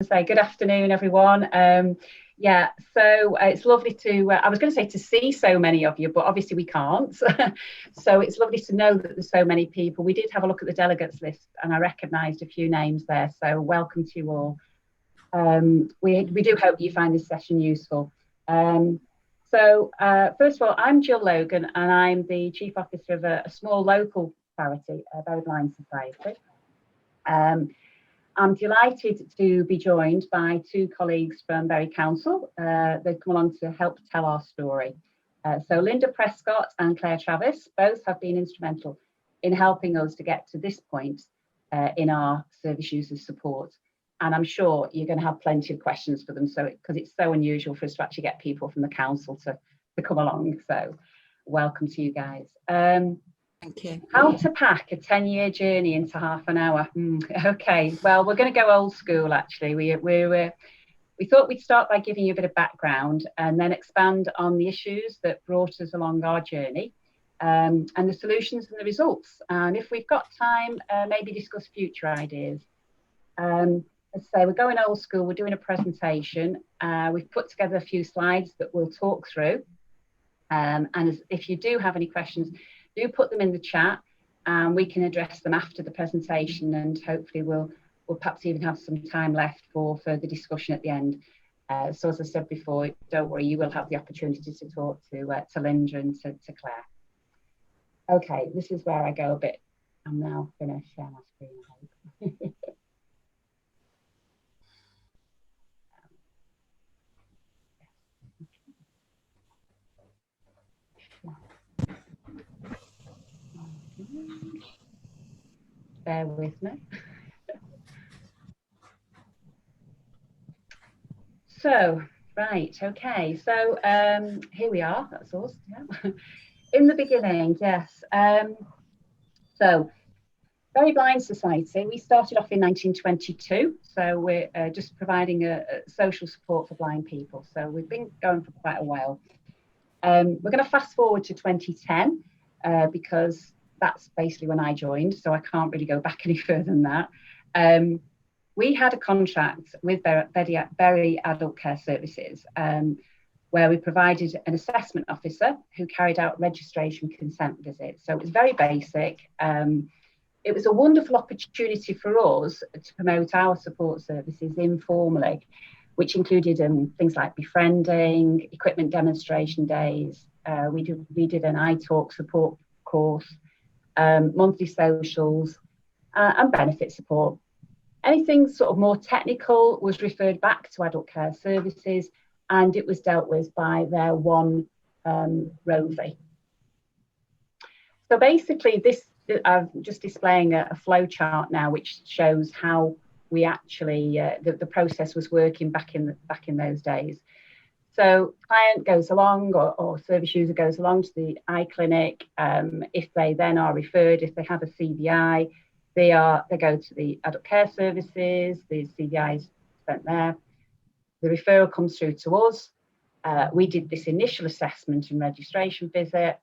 say good afternoon, everyone. Yeah, so it's lovely to, I was going to say to see so many of you, but obviously we can't. So it's lovely to know that there's so many people. We did have a look at the delegates list and I recognised a few names there. So welcome to you all. We do hope you find this session useful. So first of all, I'm Jill Logan and I'm the Chief Officer of a small local charity, Very Blind Society. I'm delighted to be joined by two colleagues from Bury Council. They've come along to help tell our story. So Linda Prescott and Claire Travis both have been instrumental in helping us to get to this point in our service users support. And I'm sure you're going to have plenty of questions for them, so because it's so unusual for us to actually get people from the council to come along. So welcome to you guys. Thank you. How to pack a 10-year journey into half an hour? Okay, well, we're going to go old school, actually. We thought we'd start by giving you a bit of background and then expand on the issues that brought us along our journey and the solutions and the results. And if we've got time, maybe discuss future ideas. As I say, we're going old school. We're doing a presentation. We've put together a few slides that we'll talk through. And if you do have any questions, do put them in the chat and we can address them after the presentation, and hopefully we'll perhaps even have some time left for further discussion at the end. So as I said before, don't worry, you will have the opportunity to talk to Linda and to Claire. Okay, this is where I go a bit. I'm now going to share my screen, I hope. Bear with me. So, right, okay, so here we are, that's us, yeah. In the beginning, yes. So, Very Blind Society, we started off in 1922, so we're just providing a social support for blind people. So we've been going for quite a while. We're going to fast forward to 2010 because that's basically when I joined, so I can't really go back any further than that. We had a contract with Bury Adult Care Services where we provided an assessment officer who carried out registration consent visits. So it was very basic. It was a wonderful opportunity for us to promote our support services informally, which included things like befriending, equipment demonstration days. We did an iTalk support course, monthly socials, and benefit support. Anything sort of more technical was referred back to Adult Care Services, and it was dealt with by their one Rosie. So basically, I'm just displaying a flow chart now, which shows how we actually the process was working back in those days. So client goes along or service user goes along to the eye clinic. If they then are referred, if they have a CVI, they go to the Adult Care Services. The CVI is spent there. The referral comes through to us. We did this initial assessment and registration visit,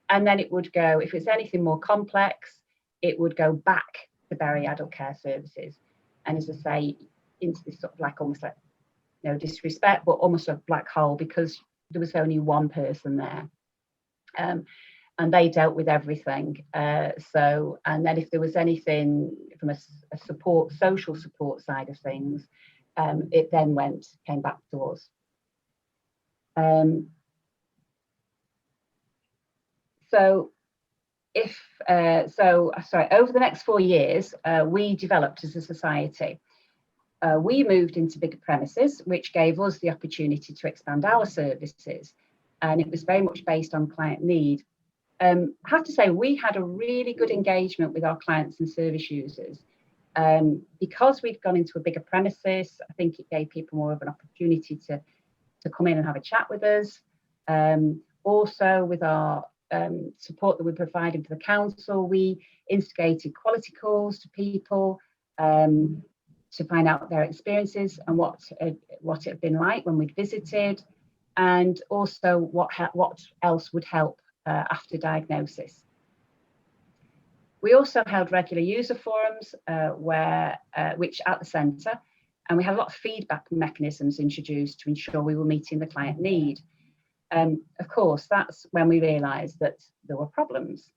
and then it would go, if it's anything more complex, it would go back to Bury Adult Care Services. And as I say, into this sort of like almost like, no disrespect, but almost a black hole, because there was only one person there. And they dealt with everything. And then if there was anything from a social support side of things, it then came back to us. Over the next 4 years, we developed as a society. We moved into bigger premises, which gave us the opportunity to expand our services. And it was very much based on client need. I have to say, we had a really good engagement with our clients and service users. Because we'd gone into a bigger premises, I think it gave people more of an opportunity to come in and have a chat with us. Also, with our support that we're providing for the council, we instigated quality calls to people to find out their experiences and what it had been like when we'd visited, and also what else would help after diagnosis. We also held regular user forums which at the centre, And we had a lot of feedback mechanisms introduced to ensure we were meeting the client need. Of course, that's when we realised that there were problems.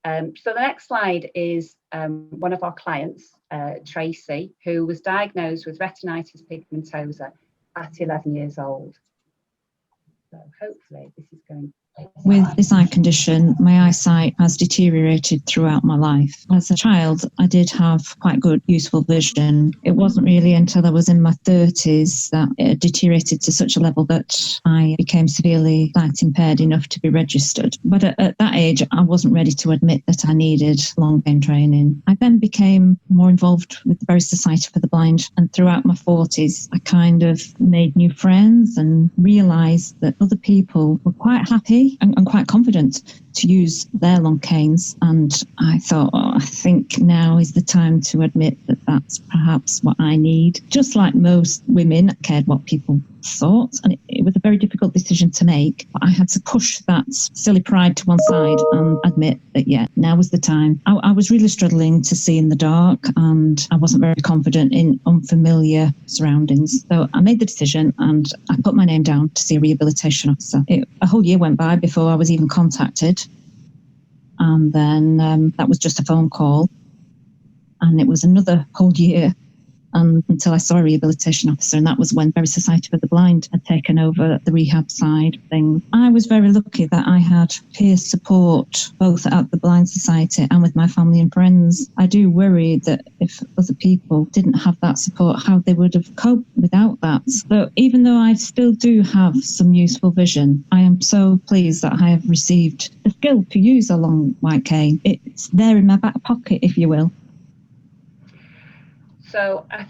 So the next slide is one of our clients, Tracy, who was diagnosed with retinitis pigmentosa at 11 years old. So hopefully this is going. With this eye condition, my eyesight has deteriorated throughout my life. As a child, I did have quite good, useful vision. It wasn't really until I was in my 30s that it deteriorated to such a level that I became severely sight impaired enough to be registered. But at that age, I wasn't ready to admit that I needed long cane training. I then became more involved with the Bury Society for the Blind, and throughout my 40s, I kind of made new friends and realised that other people were quite happy and quite confident to use their long canes. And I thought, I think now is the time to admit that that's perhaps what I need. Just like most women, I cared what people thought, and it was a very difficult decision to make. But I had to push that silly pride to one side and admit that, yeah, now was the time. I was really struggling to see in the dark, and I wasn't very confident in unfamiliar surroundings. So I made the decision and I put my name down to see a rehabilitation officer. A whole year went by before I was even contacted. And then that was just a phone call. And it was another whole year until I saw a rehabilitation officer, and that was when Bury Society for the Blind had taken over the rehab side of things. I was very lucky that I had peer support both at the Blind Society and with my family and friends. I do worry that if other people didn't have that support, how they would have coped without that. So even though I still do have some useful vision, I am so pleased that I have received the skill to use a long white cane. It's there in my back pocket, if you will. So I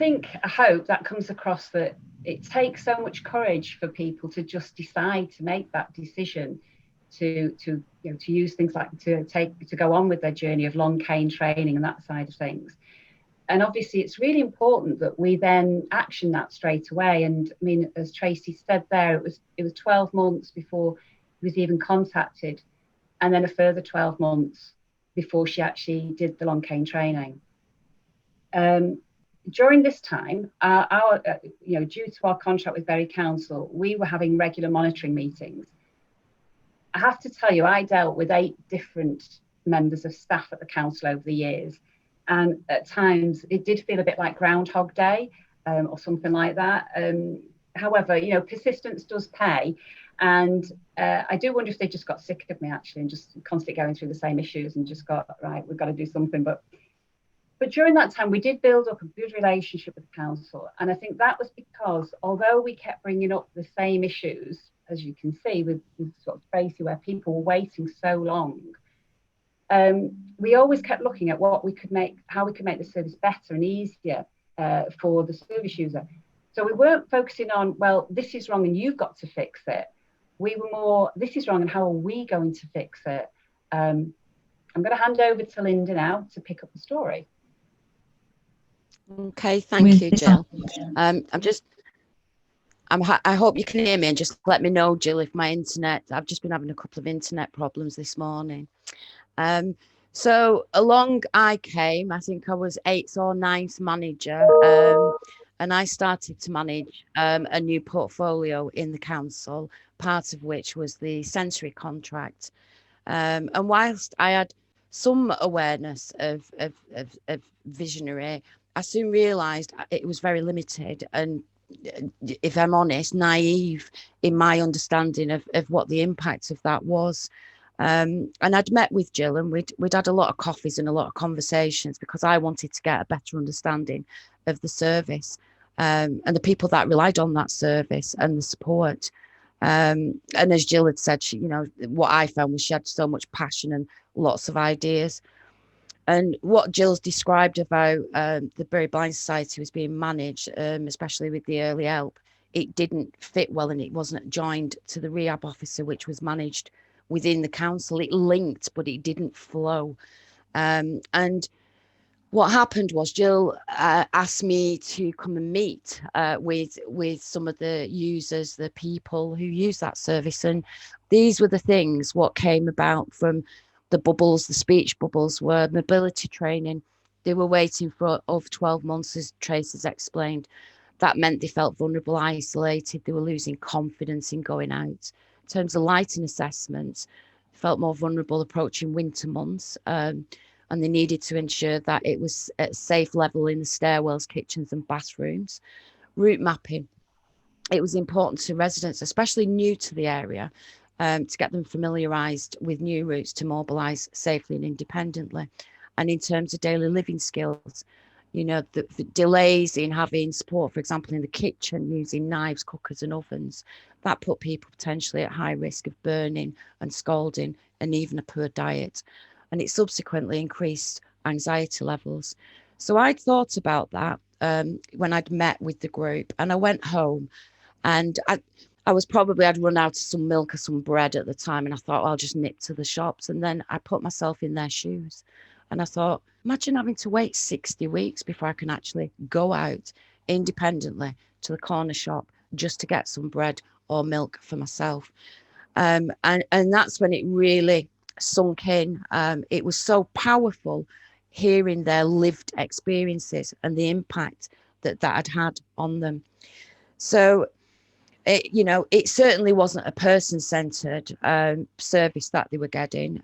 hope that comes across, that it takes so much courage for people to just decide to make that decision to use things like to go on with their journey of long cane training and that side of things. And obviously it's really important that we then action that straight away. And I mean, as Tracy said there, it was 12 months before he was even contacted, and then a further 12 months before she actually did the long cane training. During this time, due to our contract with Bury Council, we were having regular monitoring meetings. I have to tell you, I dealt with 8 different members of staff at the council over the years, and at times it did feel a bit like Groundhog Day or something like that. However, persistence does pay, and I do wonder if they just got sick of me actually and just constantly going through the same issues and just got, right, we've got to do something. But during that time, we did build up a good relationship with the council. And I think that was because although we kept bringing up the same issues, as you can see with sort of Tracy, where people were waiting so long, we always kept looking at how we could make the service better and easier for the service user. So we weren't focusing on, well, this is wrong and you've got to fix it. We were more, this is wrong and how are we going to fix it? I'm going to hand over to Linda now to pick up the story. Okay, thank you, Jill. I hope you can hear me, and just let me know, Jill, if my internet, I've just been having a couple of internet problems this morning. So along I came, I think I was 8th or 9th manager, and I started to manage a new portfolio in the council, part of which was the sensory contract. And whilst I had some awareness of visionary, I soon realised it was very limited and, if I'm honest, naive in my understanding of what the impact of that was. And I'd met with Jill, and we'd had a lot of coffees and a lot of conversations because I wanted to get a better understanding of the service and the people that relied on that service and the support. And as Jill had said, she, what I found was she had so much passion and lots of ideas. And what Jill's described about the Bury Blind Society was being managed, especially with the early help, it didn't fit well, and it wasn't joined to the rehab officer, which was managed within the council. It linked, but it didn't flow. And what happened was Jill asked me to come and meet with some of the users, the people who use that service. And these were the things what came about from the bubbles, the speech bubbles, were mobility training. They were waiting for over 12 months, as Trace has explained. That meant they felt vulnerable, isolated, they were losing confidence in going out. In terms of lighting assessments, felt more vulnerable approaching winter months, and they needed to ensure that it was at a safe level in the stairwells, kitchens and bathrooms. Route mapping. It was important to residents, especially new to the area, to get them familiarised with new routes to mobilise safely and independently. And in terms of daily living skills, you know, the delays in having support, for example, in the kitchen, using knives, cookers and ovens, that put people potentially at high risk of burning and scalding and even a poor diet. And it subsequently increased anxiety levels. So I'd thought about that when I'd met with the group, and I went home and I'd run out of some milk or some bread at the time. And I thought, well, I'll just nip to the shops. And then I put myself in their shoes. And I thought, imagine having to wait 60 weeks before I can actually go out independently to the corner shop just to get some bread or milk for myself. And that's when it really sunk in. It was so powerful hearing their lived experiences and the impact that had had on them. So it certainly wasn't a person-centered service that they were getting.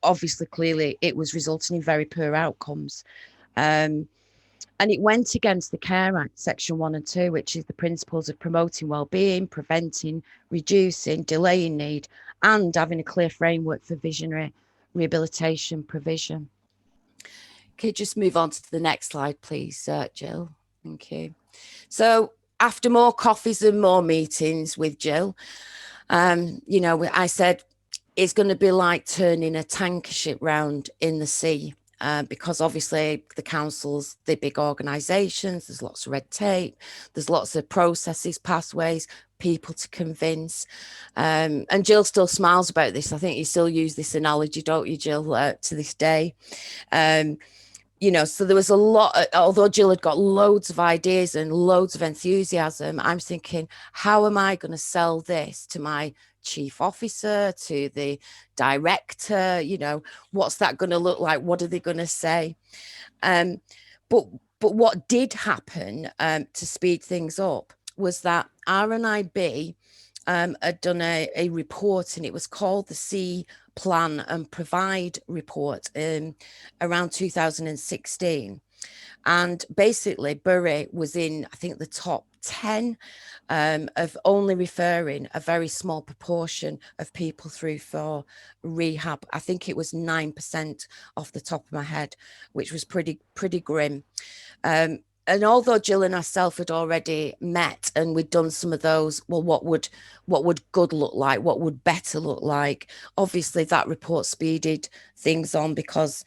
Obviously, clearly, it was resulting in very poor outcomes. And it went against the Care Act, Section 1 and 2, which is the principles of promoting well-being, preventing, reducing, delaying need, and having a clear framework for visionary rehabilitation provision. Can you just move on to the next slide, please, Jill? Thank you. So, after more coffees and more meetings with Jill, I said, it's going to be like turning a tanker ship round in the sea, because obviously the councils, the big organisations, there's lots of red tape, there's lots of processes, pathways, people to convince. And Jill still smiles about this. I think you still use this analogy, don't you, Jill, to this day? So there was a lot, although Jill had got loads of ideas and loads of enthusiasm, I'm thinking, how am I going to sell this to my chief officer, to the director? What's that going to look like? What are they going to say? But what did happen to speed things up was that RNIB had done a report, and it was called the See, Plan and Provide report around 2016. And basically Bury was in, I think, the top 10 of only referring a very small proportion of people through for rehab. I think it was 9% off the top of my head, which was pretty grim. And although Jill and herself had already met and we'd done some of those, well, what would good look like? What would better look like? Obviously, that report speeded things on, because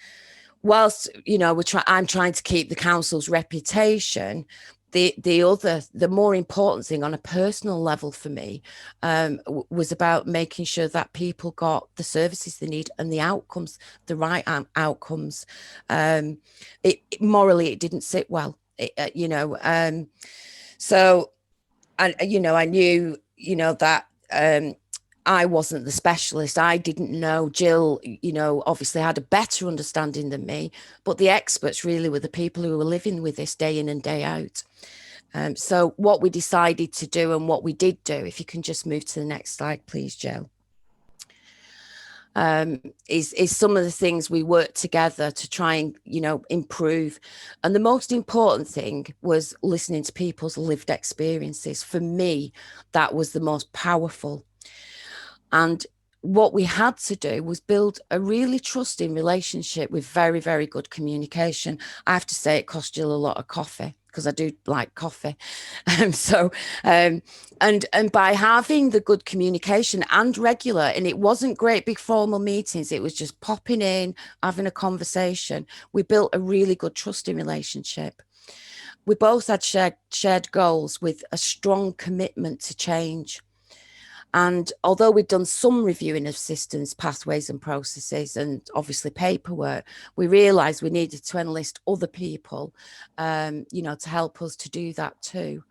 whilst, I'm trying to keep the council's reputation, the more important thing on a personal level for me was about making sure that people got the services they need and the outcomes, the right outcomes. Morally, it didn't sit well. So I knew, that I wasn't the specialist. I didn't know. Jill, obviously had a better understanding than me, but the experts really were the people who were living with this day in and day out. So what we decided to do, and what we did do, if you can just move to the next slide, please, Jill. Is some of the things we worked together to try and, improve. And the most important thing was listening to people's lived experiences. For me, that was the most powerful. And what we had to do was build a really trusting relationship with very, very good communication. I have to say, it cost Jill a lot of coffee, because I do like coffee. And by having the good communication and regular, and it wasn't great big formal meetings, it was just popping in, having a conversation, we built a really good trusting relationship. We both had shared goals with a strong commitment to change. And although we'd done some reviewing of systems, pathways and processes, and obviously paperwork, we realised we needed to enlist other people, to help us to do that too.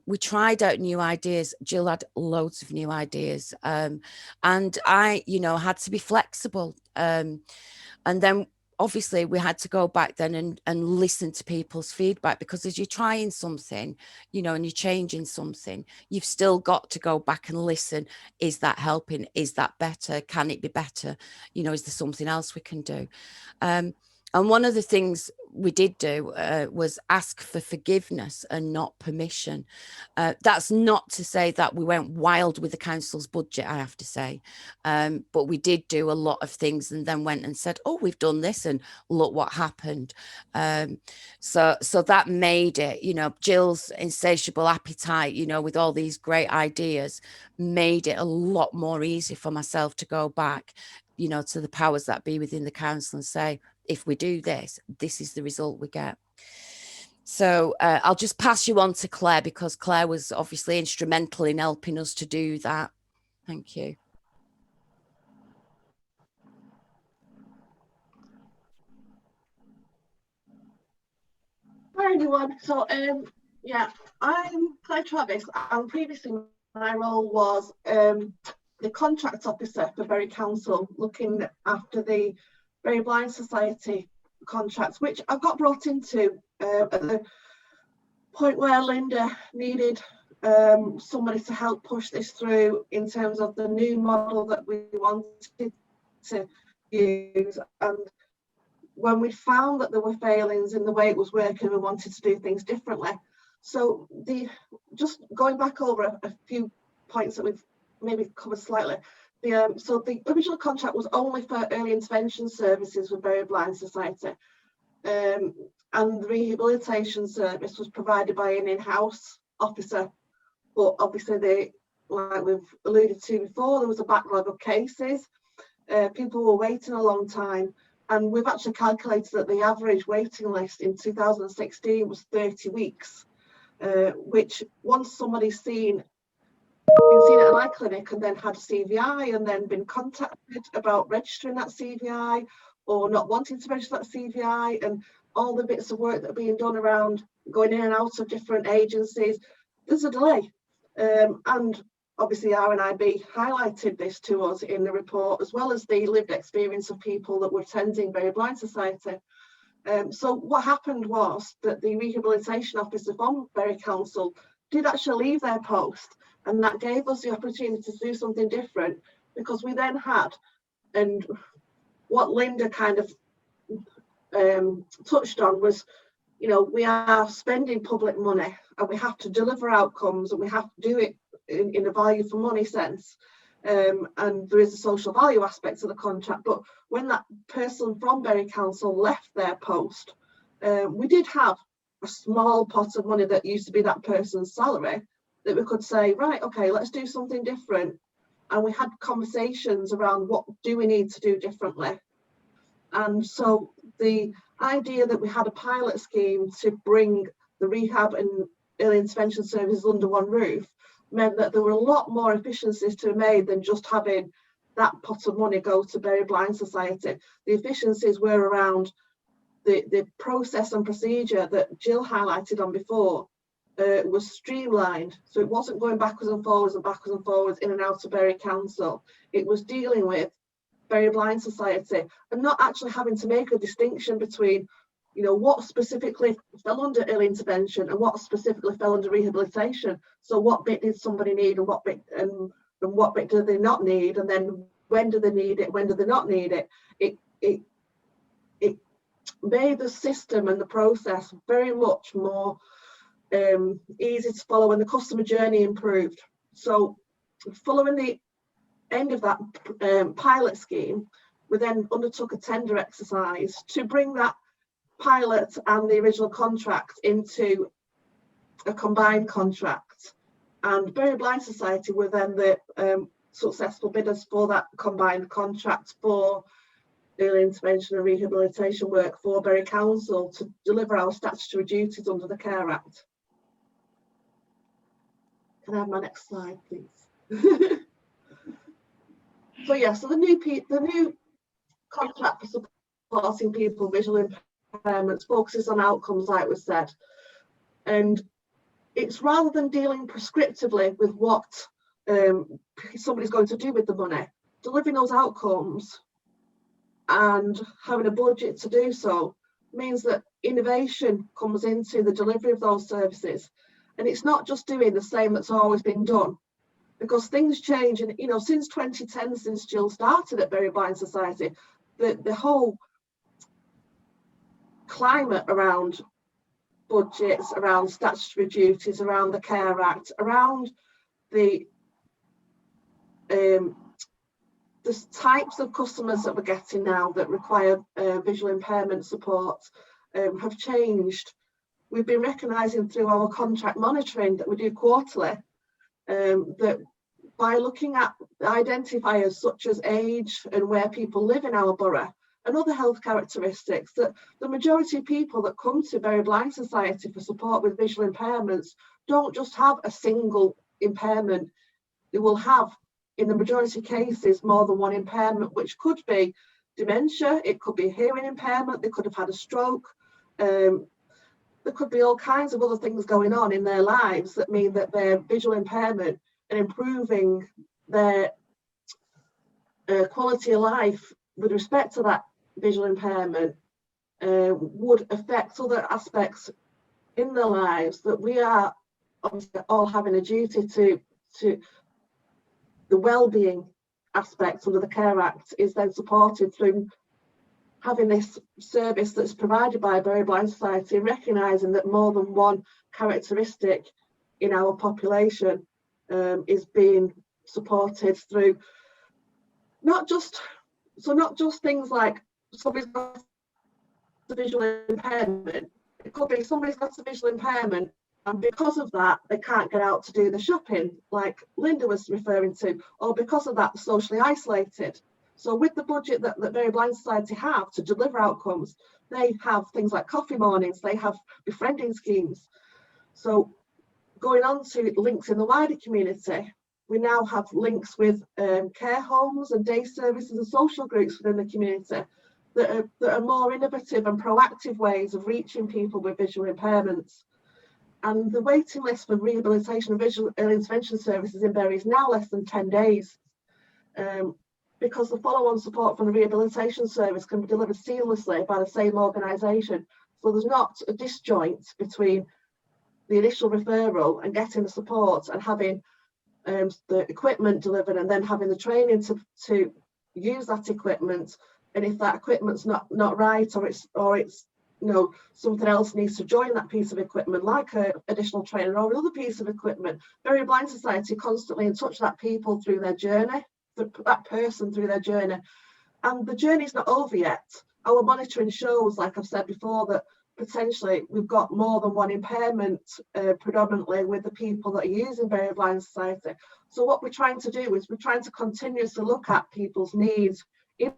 We tried out new ideas. Jill had loads of new ideas. And I, had to be flexible. And then obviously we had to go back then and listen to people's feedback, because as you're trying something, you know, and you're changing something, you've still got to go back and listen. Is that helping? Is that better? Can it be better? You know, is there something else we can do? And one of the things we did do was ask for forgiveness and not permission. That's not to say that we went wild with the council's budget, I have to say. But we did do a lot of things and then went and said, oh, we've done this and look what happened. So that made it, you know, Jill's insatiable appetite, you know, with all these great ideas, made it a lot more easy for myself to go back, you know, to the powers that be within the council and say, if we do this, this is the result we get. So I'll just pass you on to Claire, because Claire was obviously instrumental in helping us to do that. Thank you. Hi everyone. So yeah, I'm Claire Travis, and previously my role was the contracts officer for Bury Council, looking after the Bury Blind Society contracts, which I got brought into at the point where Linda needed somebody to help push this through in terms of the new model that we wanted to use. And when we found that there were failings in the way it was working, we wanted to do things differently. So just going back over a few points that we've maybe covered slightly. So the original contract was only for early intervention services with Bury Blind Society, and the rehabilitation service was provided by an in-house officer. But obviously, like we've alluded to before, there was a backlog of cases. People were waiting a long time, and we've actually calculated that the average waiting list in 2016 was 30 weeks, which once somebody's been seen at an eye clinic and then had a CVI and then been contacted about registering that CVI or not wanting to register that CVI, and all the bits of work that are being done around going in and out of different agencies, there's a delay. And obviously RNIB highlighted this to us in the report, as well as the lived experience of people that were attending Bury Blind Society. So what happened was that the rehabilitation officer from Bury Council did actually leave their post, and that gave us the opportunity to do something different, because we then had, and what Linda kind of touched on was, you know, we are spending public money and we have to deliver outcomes, and we have to do it in a value for money sense. And there is a social value aspect of the contract. But when that person from Bury Council left their post, we did have a small pot of money that used to be that person's salary that we could say, right, okay, let's do something different. And we had conversations around what do we need to do differently. And so the idea that we had a pilot scheme to bring the rehab and early intervention services under one roof meant that there were a lot more efficiencies to be made than just having that pot of money go to Bury Blind Society. The efficiencies were around the process and procedure that Jill highlighted on before was streamlined. So it wasn't going backwards and forwards in and out of Bury Council. It was dealing with Bury Blind Society and not actually having to make a distinction between, you know, what specifically fell under early intervention and what specifically fell under rehabilitation. So what bit did somebody need, and what bit do they not need, and then when do they need it, when do they not need it? It made the system and the process very much more easy to follow, and the customer journey improved. So following the end of that pilot scheme, we then undertook a tender exercise to bring that pilot and the original contract into a combined contract, and Bury Blind Society were then the successful bidders for that combined contract for early intervention and rehabilitation work for Bury Council to deliver our statutory duties under the Care Act. Can I have my next slide, please? So yeah, so the new contract for supporting people with visual impairments focuses on outcomes, like we said, and it's rather than dealing prescriptively with what somebody's going to do with the money, delivering those outcomes and having a budget to do so means that innovation comes into the delivery of those services. And it's not just doing the same that's always been done, because things change. And, you know, since 2010, since Jill started at Very Blind Society, the whole climate around budgets, around statutory duties, around the Care Act, around the types of customers that we're getting now that require visual impairment support have changed. We've been recognising through our contract monitoring that we do quarterly that by looking at identifiers such as age and where people live in our borough and other health characteristics, that the majority of people that come to Very Blind Society for support with visual impairments don't just have a single impairment. They will have, in the majority of cases, more than one impairment, which could be dementia, it could be a hearing impairment, they could have had a stroke, there could be all kinds of other things going on in their lives that mean that their visual impairment and improving their quality of life with respect to that visual impairment would affect other aspects in their lives, that we are obviously all having a duty to the well-being aspects under the Care Act is then supported through having this service that's provided by Very Blind Society, recognising that more than one characteristic in our population is being supported through not just things like somebody's got a visual impairment. It could be somebody's got a visual impairment and because of that they can't get out to do the shopping like Linda was referring to, or because of that they're socially isolated. So with the budget that Very Blind Society have to deliver outcomes, they have things like coffee mornings, they have befriending schemes. So going on to links in the wider community, we now have links with care homes and day services and social groups within the community that are more innovative and proactive ways of reaching people with visual impairments. And the waiting list for rehabilitation and visual intervention services in Bury is now less than 10 days. Because the follow-on support from the rehabilitation service can be delivered seamlessly by the same organisation. So there's not a disjoint between the initial referral and getting the support and having the equipment delivered and then having the training to use that equipment. And if that equipment's not right, or it's you know, something else needs to join that piece of equipment, like an additional trainer or another piece of equipment, Very Blind Society constantly in touch with that people through their journey, that person through their journey. And the journey's not over yet. Our monitoring shows, like I've said before, that potentially we've got more than one impairment predominantly with the people that are using Very Blind Society. So what we're trying to do is we're trying to continuously look at people's needs in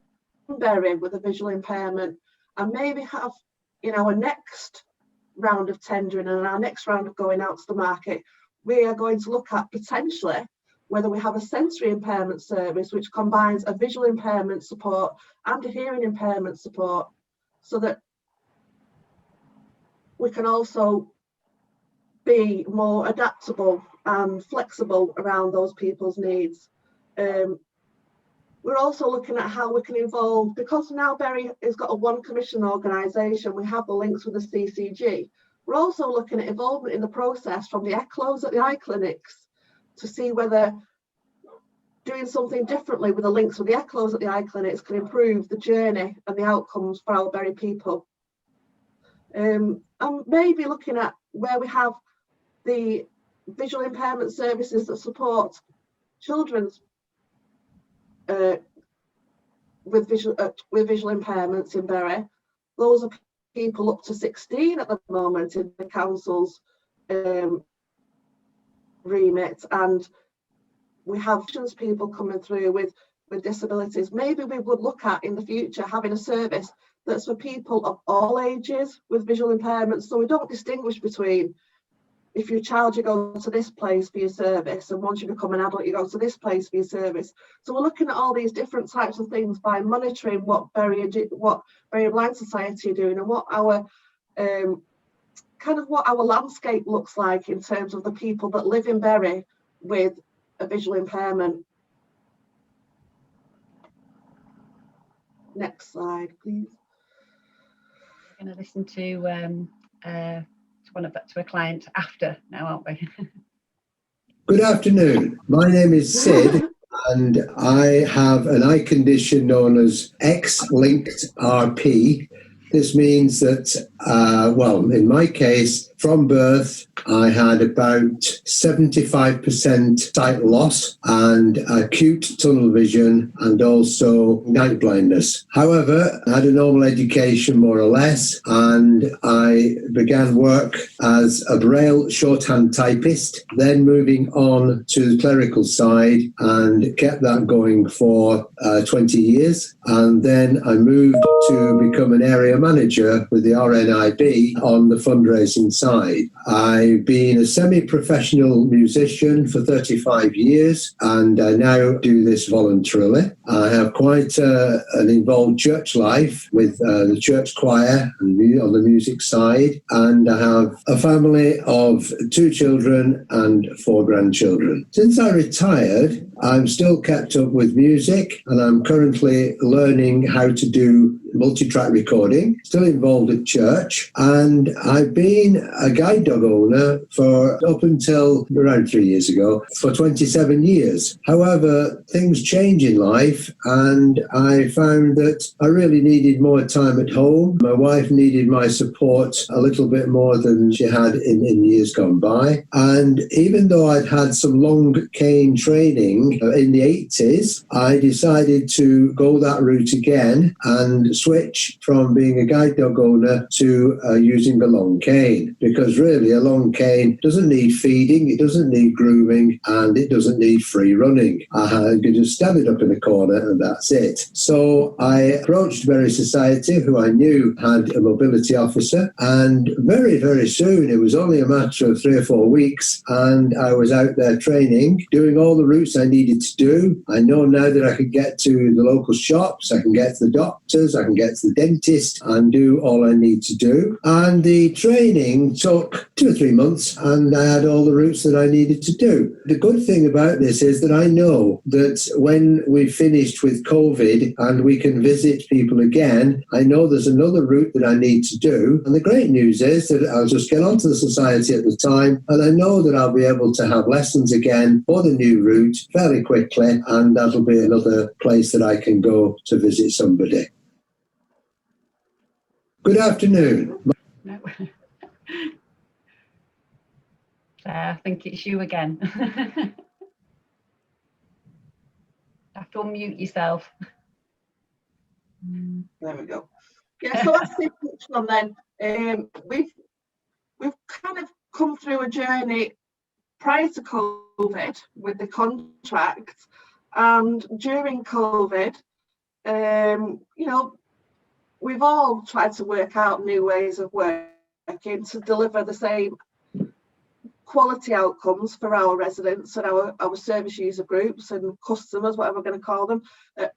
Bury with a visual impairment, and maybe have in our next round of tendering and our next round of going out to the market, we are going to look at potentially whether we have a sensory impairment service which combines a visual impairment support and a hearing impairment support, so that we can also be more adaptable and flexible around those people's needs. We're also looking at how we can involve, because now Bury has got a one commission organisation, we have the links with the CCG. We're also looking at involvement in the process from the ECLOs at the eye clinics to see whether doing something differently with the links with the ECLOs at the eye clinics can improve the journey and the outcomes for our Bury people. And maybe looking at where we have the visual impairment services that support children's with visual impairments in Bury. Those are people up to 16 at the moment in the council's remit, and we have people coming through with disabilities. Maybe we would look at in the future having a service that's for people of all ages with visual impairments, so we don't distinguish between, if you're a child you go to this place for your service, and once you become an adult you go to this place for your service. So we're looking at all these different types of things by monitoring what Bury Blind Society are doing and what our what our landscape looks like in terms of the people that live in Bury with a visual impairment. Next slide, please. We're going to listen to a client after now, aren't we? Good afternoon. My name is Sid, and I have an eye condition known as X-linked RP. This means that, in my case, from birth, I had about 75% sight loss and acute tunnel vision and also night blindness. However, I had a normal education more or less, and I began work as a Braille shorthand typist, then moving on to the clerical side and kept that going for 20 years. And then I moved to become an area manager with the RNIB on the fundraising side. I've been a semi-professional musician for 35 years, and I now do this voluntarily. I have quite an involved church life with the church choir and on the music side, and I have a family of 2 children and 4 grandchildren. Since I retired, I'm still kept up with music, and I'm currently learning how to do multi-track recording, still involved at church, and I've been a guide dog owner for up until around 3 years ago, for 27 years. However, things change in life, and I found that I really needed more time at home. My wife needed my support a little bit more than she had in years gone by, and even though I'd had some long cane training in the 80s, I decided to go that route again and switch from being a guide dog owner to using a long cane, because really a long cane doesn't need feeding, it doesn't need grooming, and it doesn't need free running. You can just stand it up in a corner and that's it. So I approached Berry Society, who I knew had a mobility officer, and very, very soon, it was only a matter of 3 or 4 weeks, and I was out there training, doing all the routes I needed to do. I know now that I can get to the local shops, I can get to the doctors, I can get to the dentist and do all I need to do. And the training took 2 or 3 months, and I had all the routes that I needed to do. The good thing about this is that I know that when we've finished with COVID and we can visit people again, I know there's another route that I need to do. And the great news is that I'll just get onto the society at the time, and I know that I'll be able to have lessons again for the new route fairly quickly, and that'll be another place that I can go to visit somebody. Good afternoon. No. I think it's you again. Have to unmute yourself. There we go. Yeah, so let's see which one then. We've kind of come through a journey prior to COVID with the contract, and during COVID, we've all tried to work out new ways of working to deliver the same quality outcomes for our residents and our service user groups and customers, whatever we're going to call them,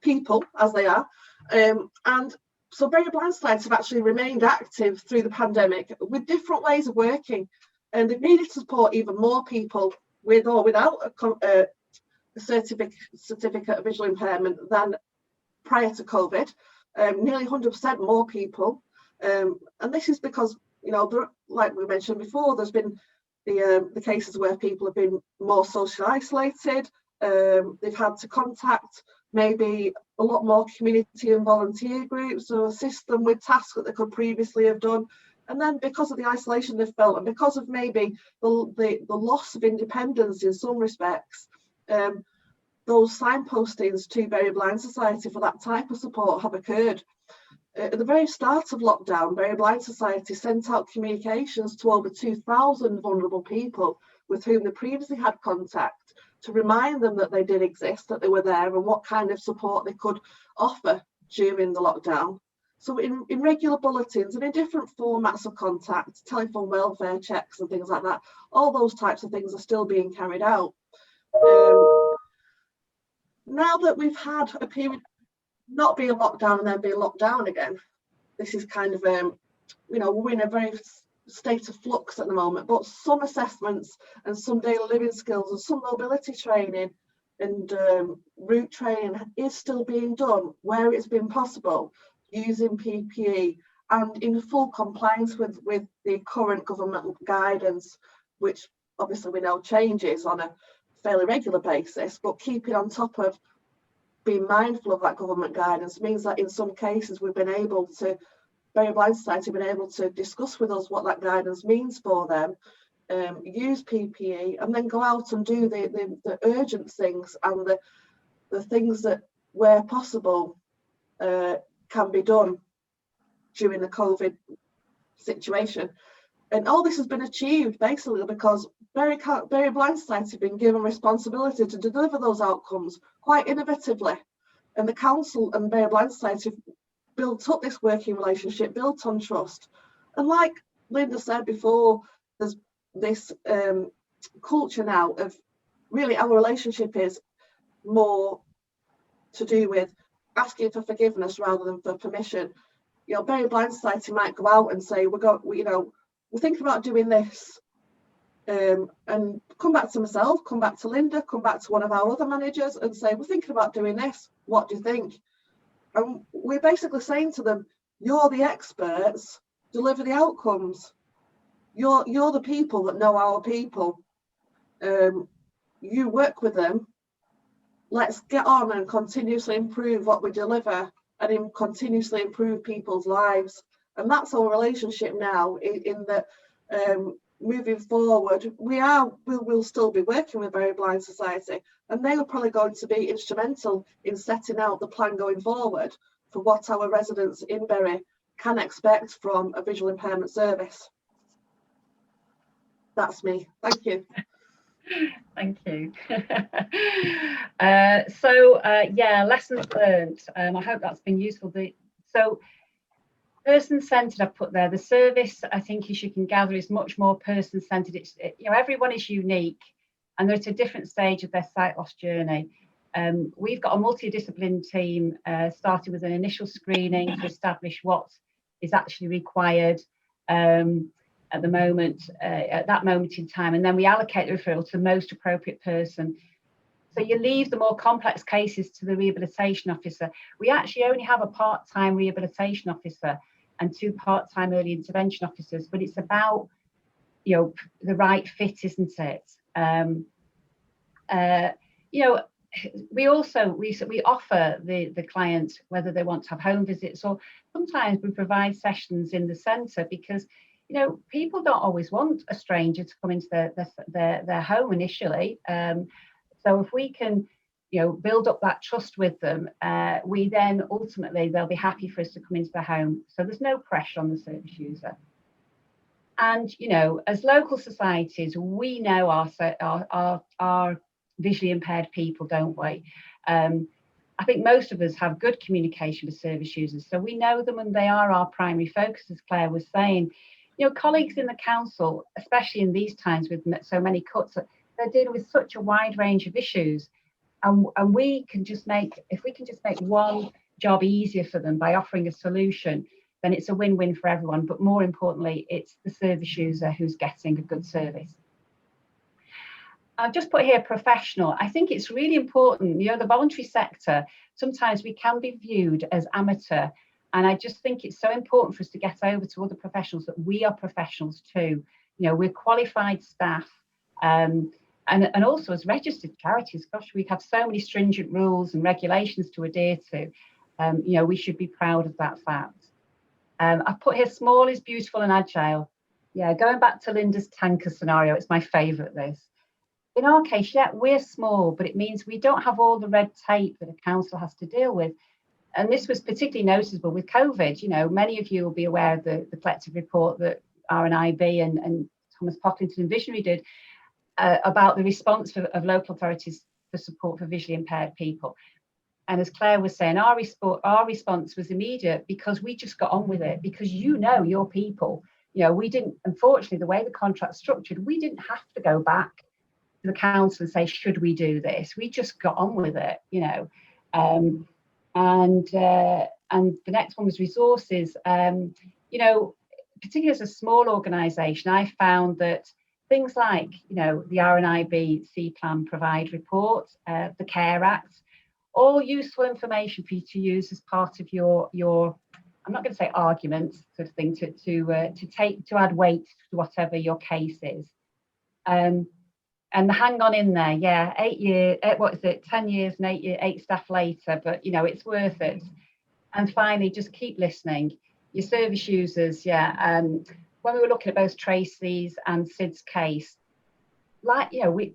people as they are. And so Berry Blind Society have actually remained active through the pandemic with different ways of working, and they've needed to support even more people with or without a certificate of visual impairment than prior to COVID. Nearly 100% more people, and this is because, like we mentioned before, there's been the cases where people have been more socially isolated. They've had to contact maybe a lot more community and volunteer groups to assist them with tasks that they could previously have done. And then because of the isolation they've felt, and because of maybe the loss of independence in some respects, those signpostings to Berry Blind Society for that type of support have occurred. At the very start of lockdown, Berry Blind Society sent out communications to over 2,000 vulnerable people with whom they previously had contact to remind them that they did exist, that they were there, and what kind of support they could offer during the lockdown. So in regular bulletins and in different formats of contact, telephone welfare checks and things like that, all those types of things are still being carried out. Now that we've had a period not being locked down and then being locked down again, this is kind of, we're in a very state of flux at the moment, but some assessments and some daily living skills and some mobility training and route training is still being done where it's been possible, using PPE and in full compliance with the current government guidance, which obviously we know changes on a fairly regular basis, but keeping on top of being mindful of that government guidance means that in some cases we've been able to, Very Blind Society have been able to discuss with us what that guidance means for them, use PPE, and then go out and do the urgent things and the things that, where possible, can be done during the COVID situation. And all this has been achieved basically because Very Blind Society have been given responsibility to deliver those outcomes quite innovatively. And the council and Very Blind Society have built up this working relationship, built on trust. And like Linda said before, there's this culture now of really our relationship is more to do with asking for forgiveness rather than for permission. You know, Very Blind Society might go out and say, we're thinking about doing this, and come back to myself, come back to Linda, come back to one of our other managers and say, we're thinking about doing this. What do you think? And we're basically saying to them, you're the experts, deliver the outcomes. You're the people that know our people. You work with them. Let's get on and continuously improve what we deliver and continuously improve people's lives. And that's our relationship now in that moving forward, we'll still be working with Very Blind Society, and they are probably going to be instrumental in setting out the plan going forward for what our residents in Bury can expect from a visual impairment service. That's me. Thank you. Thank you. Yeah, lessons learned. I hope that's been useful. So person-centered, I've put there. The service, I think, as you can gather, is much more person-centered. Everyone is unique, and they're at a different stage of their sight loss journey. We've got a multidisciplinary team, starting with an initial screening to establish what is actually required at that moment in time, and then we allocate the referral to the most appropriate person. So you leave the more complex cases to the rehabilitation officer. We actually only have a part-time rehabilitation officer and 2 part-time early intervention officers, but it's about the right fit, isn't it? We offer the client whether they want to have home visits, or sometimes we provide sessions in the centre because people don't always want a stranger to come into their home initially. So if we can build up that trust with them, we then ultimately they'll be happy for us to come into their home. So there's no pressure on the service user. And as local societies, we know our visually impaired people, don't we? I think most of us have good communication with service users, so we know them and they are our primary focus, as Claire was saying. Colleagues in the council, especially in these times with so many cuts, they're dealing with such a wide range of issues, and if we can just make one job easier for them by offering a solution, then it's a win-win for everyone. But more importantly, it's the service user who's getting a good service. I've just put here professional. I think it's really important. The voluntary sector, sometimes we can be viewed as amateur. And I just think it's so important for us to get over to other professionals that we are professionals too. We're qualified staff. And also as registered charities, gosh, we have so many stringent rules and regulations to adhere to. We should be proud of that fact. I've put here small is beautiful and agile. Yeah, going back to Linda's tanker scenario, it's my favourite, this. In our case, yeah, we're small, but it means we don't have all the red tape that a council has to deal with. And this was particularly noticeable with COVID. Many of you will be aware of the collective report that RNIB and Thomas Pocklington and Visionary did about the response of local authorities for support for visually impaired people. And as Claire was saying, our response was immediate because we just got on with it, because your people. We didn't, unfortunately, the way the contract's structured, we didn't have to go back to the council and say, should we do this? We just got on with it, And the next one was resources. Particularly as a small organisation, I found that things like, you know, the RNIB C-Plan Provide report, the Care Act, all useful information for you to use as part of your I'm not going to say arguments sort of thing, to add weight to whatever your case is. And hang on in there, yeah, 8 years, what is it, 10 years and 8 staff later, but you know, it's worth it. And finally, just keep listening. Your service users, yeah. When we were looking at both Tracy's and Sid's case, like, you know, we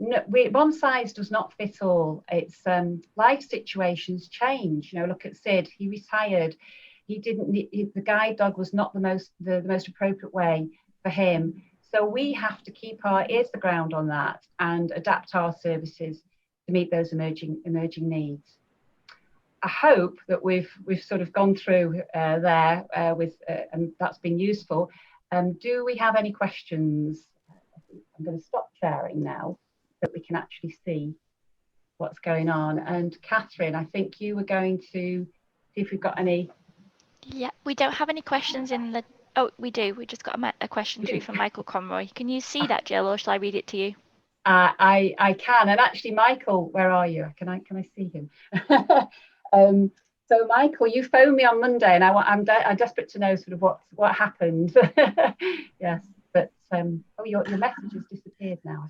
one size does not fit all. It's life situations change. You know, look at Sid. He retired. He didn't. The guide dog was not the most appropriate way for him. So we have to keep our ears to the ground on that and adapt our services to meet those emerging needs. I hope that we've sort of gone through there and that's been useful. Do we have any questions? I'm going to stop sharing now so that we can actually see what's going on. And Catherine, I think you were going to see if we've got any. Yeah, we don't have any questions in the. Oh, we do. We just got a question through from Michael Conroy. Can you see that, Jill, or shall I read it to you? I can. And actually, Michael, where are you? Can I see him? So Michael, you phoned me on Monday, and I'm desperate to know sort of what happened. Yes, but your message has disappeared now. I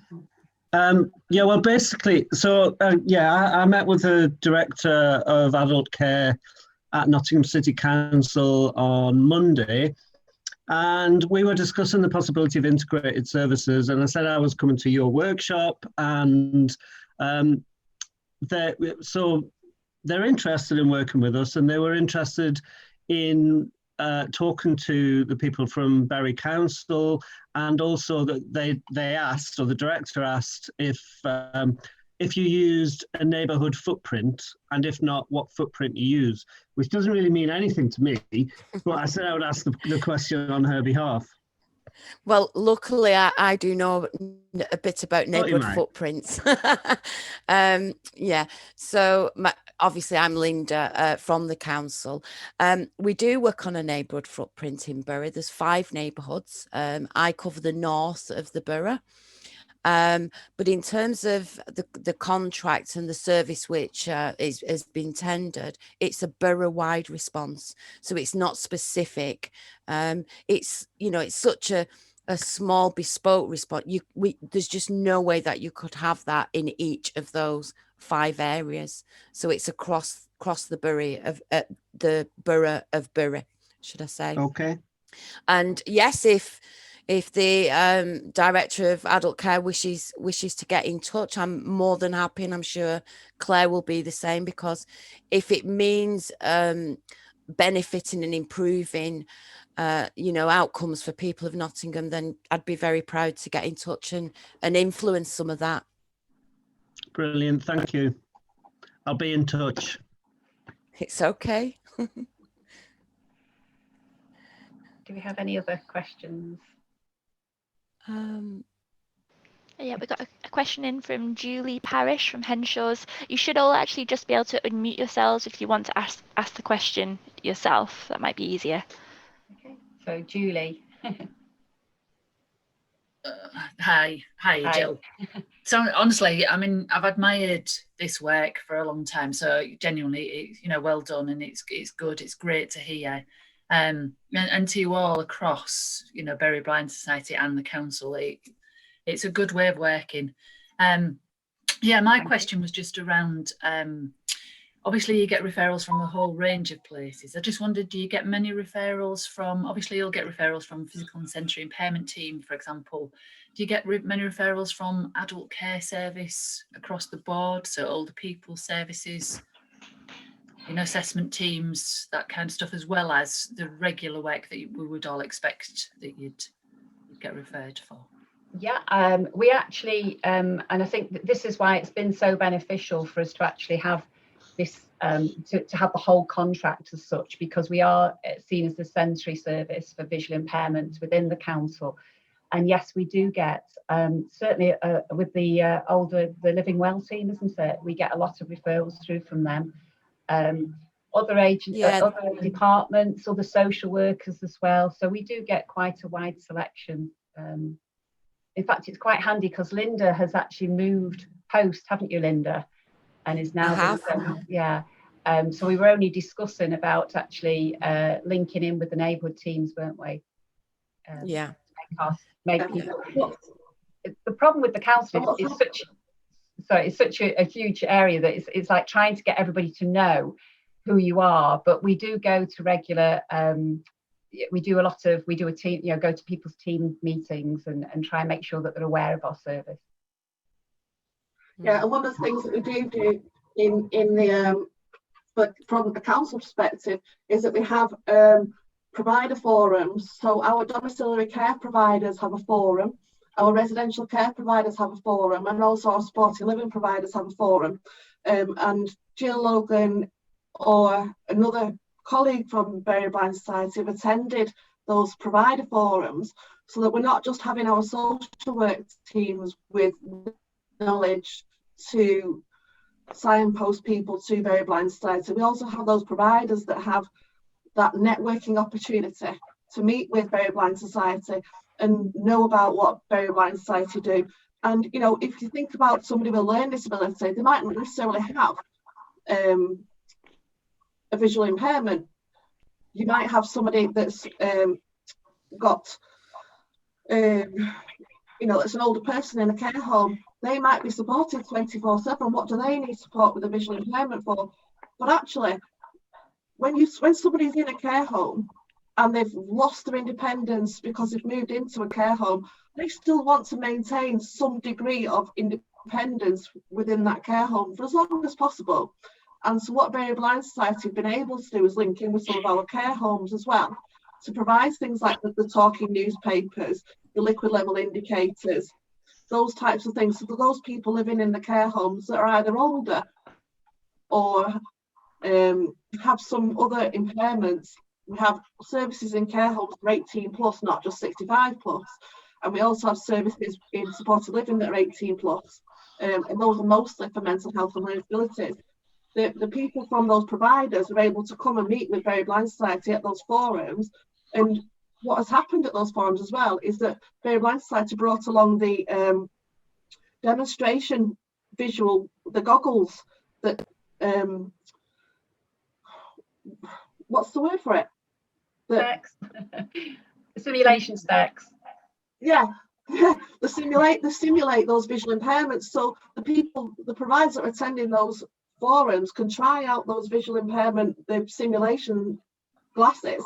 can't. Yeah, well, basically, so I met with the director of adult care at Nottingham City Council on Monday, and we were discussing the possibility of integrated services. And I said I was coming to your workshop, and they're interested in working with us, and they were interested in talking to the people from Bury Council, and also that they asked, or the director asked, if you used a neighbourhood footprint, and if not, what footprint you use, which doesn't really mean anything to me, but I said I would ask the question on her behalf. Well, luckily, I do know a bit about neighbourhood footprints. Yeah, so obviously I'm Linda from the council. We do work on a neighbourhood footprint in Bury. There's 5 neighbourhoods. I cover the north of the borough. But in terms of the contract and the service which has been tendered, it's a borough-wide response, so it's not specific. It's, you know, it's such a small bespoke response. There's just no way that you could have that in each of those 5 areas. So it's across the borough of Bury, should I say? Okay. And yes, if the director of adult care wishes to get in touch, I'm more than happy, and I'm sure Claire will be the same, because if it means benefiting and improving outcomes for people of Nottingham, then I'd be very proud to get in touch and influence some of that. Brilliant, thank you. I'll be in touch. It's okay. Do we have any other questions? Yeah, we got a question in from Julie Parish from Henshaws. You should all actually just be able to unmute yourselves if you want to ask the question yourself. That might be easier. Okay, so Julie. Hi, Jill. So honestly, I mean, I've admired this work for a long time. So genuinely, well done, and it's good. It's great to hear. And to you all across, Bury Blind Society and the council, it's a good way of working. My question was just around, obviously you get referrals from a whole range of places. I just wondered, do you get many referrals from, obviously you'll get referrals from physical and sensory impairment team, for example. Do you get many referrals from adult care service across the board? So older people services, assessment teams, that kind of stuff, as well as the regular work that we would all expect that you'd get referred for? Yeah, we actually, and I think that this is why it's been so beneficial for us to actually have this, to have the whole contract as such, because we are seen as the sensory service for visual impairment within the council. And yes, we do get, certainly with the Living Well team, isn't it? We get a lot of referrals through from them. Other agencies, other departments, other social workers as well. So we do get quite a wide selection. in fact, it's quite handy because Linda has actually moved post, haven't you, Linda? And is now, yeah. So we were only discussing about actually linking in with the neighbourhood teams, weren't we? Yeah. Make people. The problem with the council is such a huge area that it's like trying to get everybody to know who you are. But we do go to regular. We do a team, go to people's team meetings and try and make sure that they're aware of our service. Yeah, and one of the things that we do in the but from the council perspective is that we have provider forums. So our domiciliary care providers have a forum, our residential care providers have a forum, and also our supported living providers have a forum. And Jill, Logan, or another colleague from Bury Blind Society have attended those provider forums, so that we're not just having our social work teams with knowledge to signpost people to Bury Blind Society. We also have those providers that have that networking opportunity to meet with Bury Blind Society and know about what Bury Blind Society do. And if you think about somebody with a learning disability, they might not necessarily have a visual impairment. You might have somebody that's got it's an older person in a care home. They might be supported 24/7. What do they need support with a visual impairment for? But actually, when somebody's in a care home and they've lost their independence because they've moved into a care home, they still want to maintain some degree of independence within that care home for as long as possible. And so what Bury Blind Society have been able to do is link in with some of our care homes as well, to provide things like the talking newspapers, the liquid level indicators, those types of things. So for those people living in the care homes that are either older or have some other impairments, we have services in care homes for 18 plus, not just 65 plus. And we also have services in supported living that are 18 plus. And those are mostly for mental health and learning disabilities. The people from those providers are able to come and meet with Bury Blind Society at those forums. And what has happened at those forums as well is that Bury Blind Society brought along the demonstration visual, the goggles that, what's the word for it? Specs. Simulation specs. Yeah, they simulate those visual impairments. So the providers that are attending those forums can try out those visual impairment, the simulation glasses,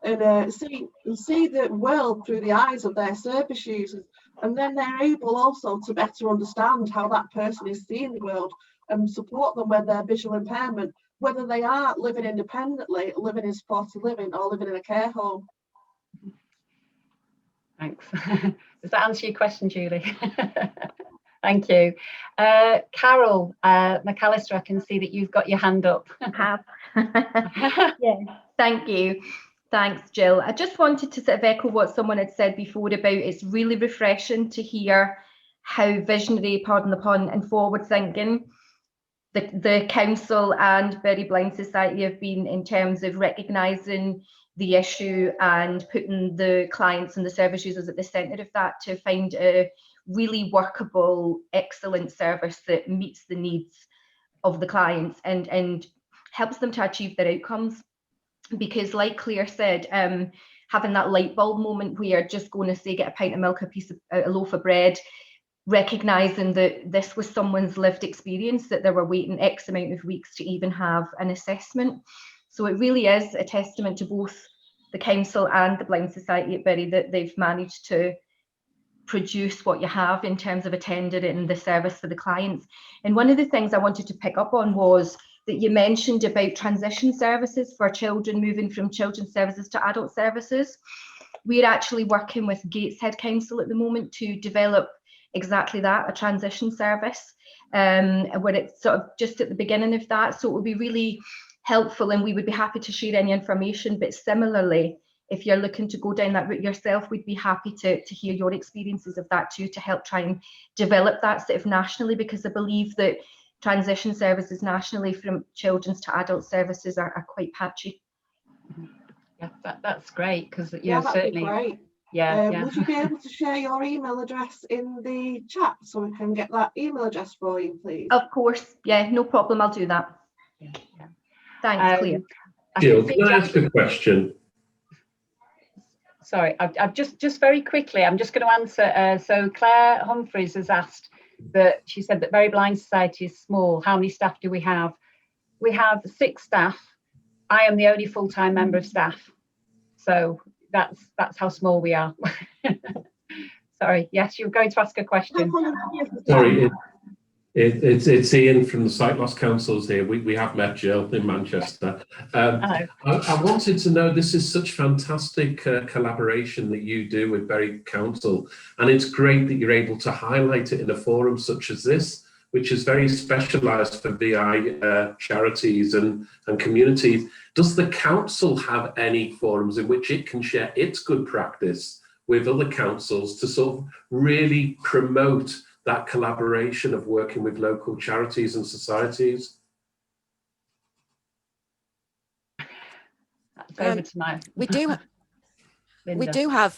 and see the world through the eyes of their service users, and then they're able also to better understand how that person is seeing the world and support them with their visual impairment, whether they are living independently, living in supported living, or living in a care home. Thanks. Does that answer your question, Julie? Thank you. Carol McAllister, I can see that you've got your hand up. I have. Yeah, thank you. Thanks, Jill. I just wanted to sort of echo what someone had said before about it's really refreshing to hear how visionary, pardon the pun, and forward thinking the council and Bury Blind Society have been in terms of recognising the issue and putting the clients and the service users at the centre of that to find a really workable, excellent service that meets the needs of the clients and helps them to achieve their outcomes. Because like Claire said, having that light bulb moment where you're just going to say get a pint of milk, a loaf of bread, recognising that this was someone's lived experience, that they were waiting X amount of weeks to even have an assessment. So it really is a testament to both the council and the Blind Society at Bury that they've managed to produce what you have in terms of attending and the service for the clients. And one of the things I wanted to pick up on was that you mentioned about transition services for children moving from children's services to adult services. We're actually working with Gateshead Council at the moment to develop exactly that, a transition service, where it's sort of just at the beginning of that. So it would be really helpful and we would be happy to share any information. But similarly, if you're looking to go down that route yourself, we'd be happy to hear your experiences of that too, to help try and develop that sort of nationally, because I believe that transition services nationally from children's to adult services are quite patchy. Yeah, that's great, because certainly. Yeah. Would you be able to share your email address in the chat so we can get that email address for you, please? Of course, yeah, no problem. I'll do that. Yeah. Thanks, Claire. Jill, can I ask a question? Sorry, I've just very quickly, I'm just going to answer. So Claire Humphreys has asked that, she said that Very Blind Society is small. How many staff do we have? We have 6 staff. I am the only full-time member of staff. So that's how small we are. Sorry, yes, you're going to ask a question. Sorry, it's Ian from the Sight Loss Councils here. We have met Jill in Manchester. I wanted to know, this is such fantastic collaboration that you do with Bury Council, and it's great that you're able to highlight it in a forum such as this, which is very specialised for VI charities and communities. Does the council have any forums in which it can share its good practice with other councils to sort of really promote that collaboration of working with local charities and societies? That's over to my... We do have,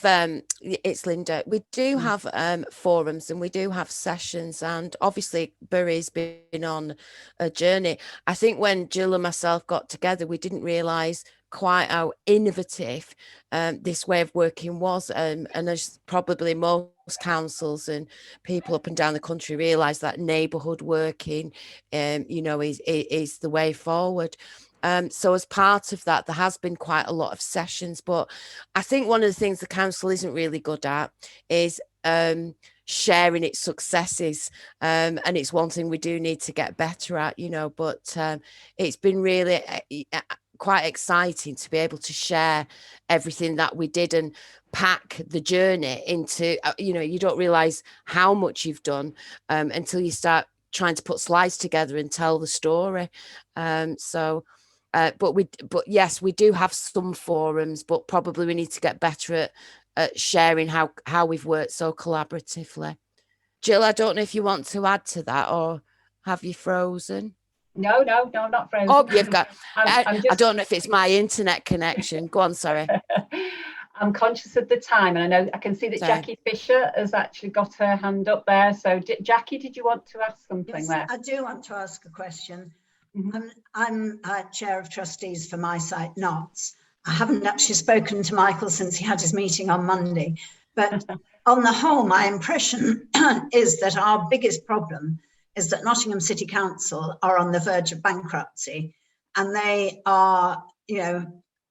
it's Linda, we do have forums and we do have sessions, and obviously Bury's been on a journey. I think when Jill and myself got together, we didn't realise quite how innovative this way of working was, and as probably most councils and people up and down the country realise that neighbourhood working is the way forward. So as part of that, there has been quite a lot of sessions, but I think one of the things the council isn't really good at is sharing its successes, and it's one thing we do need to get better at, but it's been really quite exciting to be able to share everything that we did and pack the journey into, you don't realize how much you've done until you start trying to put slides together and tell the story. But yes, we do have some forums, but probably we need to get better at sharing how we've worked so collaboratively. Jill, I don't know if you want to add to that, or have you frozen? No, I'm not frozen. Oh, you've got, I don't know if it's my internet connection. Go on, sorry. I'm conscious of the time, and I can see that Jackie Fisher has actually got her hand up there. So Jackie, did you want to ask something? Yes, there? I do want to ask a question. I'm chair of trustees for My Sight Knots. I haven't actually spoken to Michael since he had his meeting on Monday, but on the whole, my impression is that our biggest problem is that Nottingham City Council are on the verge of bankruptcy, and they are,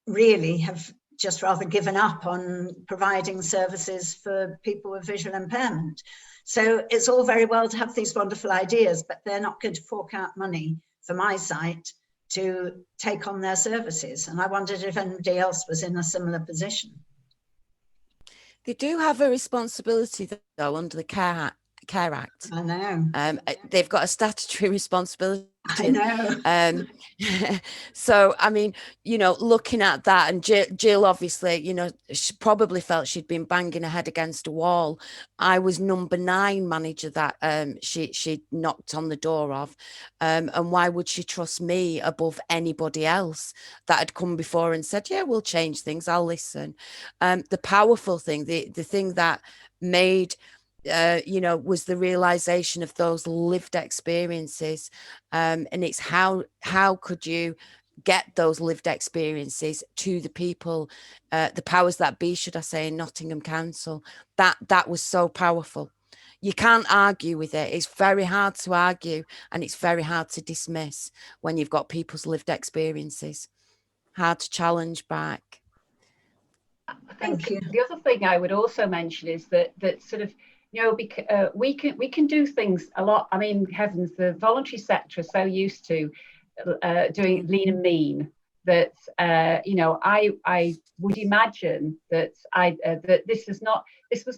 really have just rather given up on providing services for people with visual impairment. So it's all very well to have these wonderful ideas, but they're not going to fork out money for My Sight to take on their services. And I wondered if anybody else was in a similar position. They do have a responsibility, though, under the Care Act. I know. They've got a statutory responsibility. I know. So, I mean, looking at that, and Jill obviously, she probably felt she'd been banging her head against a wall. I was number 9 manager that she knocked on the door of. And why would she trust me above anybody else that had come before and said, yeah, we'll change things, I'll listen. The powerful thing, the thing that made was the realization of those lived experiences, and it's how could you get those lived experiences to the people, the powers that be, should I say, in Nottingham Council. That was so powerful. You can't argue with it. It's very hard to argue, and it's very hard to dismiss when you've got people's lived experiences. Hard to challenge back. I think the other thing I would also mention is that sort of, we can do things a lot. I mean, heavens, the voluntary sector is so used to doing lean and mean that I would imagine that that this was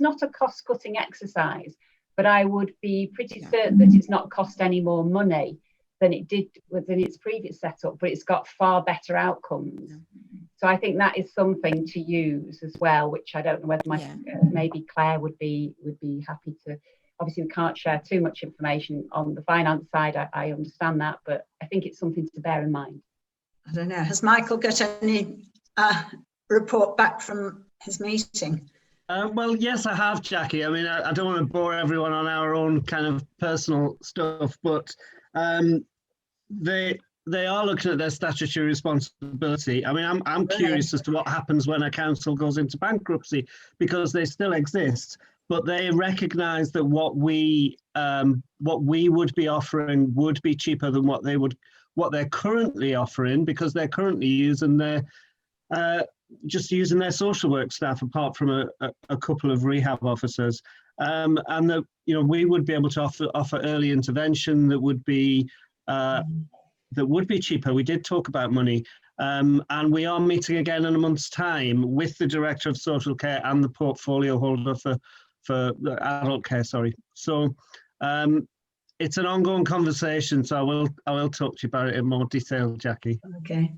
not a cost-cutting exercise, but I would be pretty certain that it's not cost any more money than it did within its previous setup, but it's got far better outcomes. So I think that is something to use as well, which I don't know whether maybe Claire would be happy to. Obviously, we can't share too much information on the finance side. I understand that, but I think it's something to bear in mind. I don't know. Has Michael got any report back from his meeting? Well, yes, I have, Jackie. I mean, I don't want to bore everyone on our own kind of personal stuff, but they are looking at their statutory responsibility. I mean, I'm curious as to what happens when a council goes into bankruptcy, because they still exist, but they recognise that what we would be offering would be cheaper than what they're currently offering, because they're currently using their just using their social work staff, apart from a couple of rehab officers, and that, you know, we would be able to offer early intervention that would be cheaper. We did talk about money, and we are meeting again in a month's time with the Director of Social Care and the portfolio holder for adult care. Sorry, so it's an ongoing conversation. So I will talk to you about it in more detail, Jackie. Okay.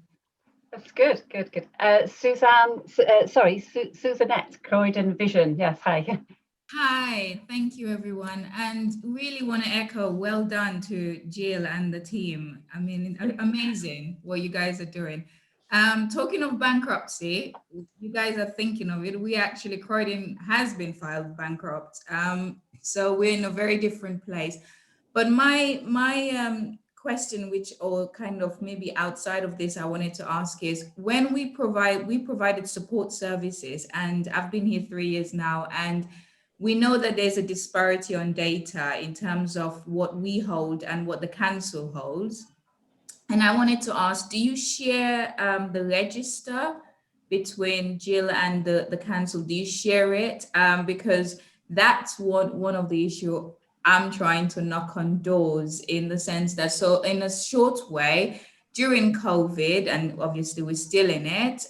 That's good. Susanette, Croydon Vision. Yes, hi. Hi, thank you everyone, and really want to echo well done to Jill and the team. I mean, amazing what you guys are doing. Talking of bankruptcy, you guys are thinking of it. We actually, Croydon has been filed bankrupt, so we're in a very different place. But my question, which, or kind of maybe outside of this, I wanted to ask is, when we provided support services, and I've been here 3 years now, and we know that there's a disparity on data in terms of what we hold and what the council holds. And I wanted to ask, do you share the register between Jill and the council? Do you share it? Because that's one of the issues I'm trying to knock on doors, in the sense that, so in a short way, during COVID, and obviously we're still in it,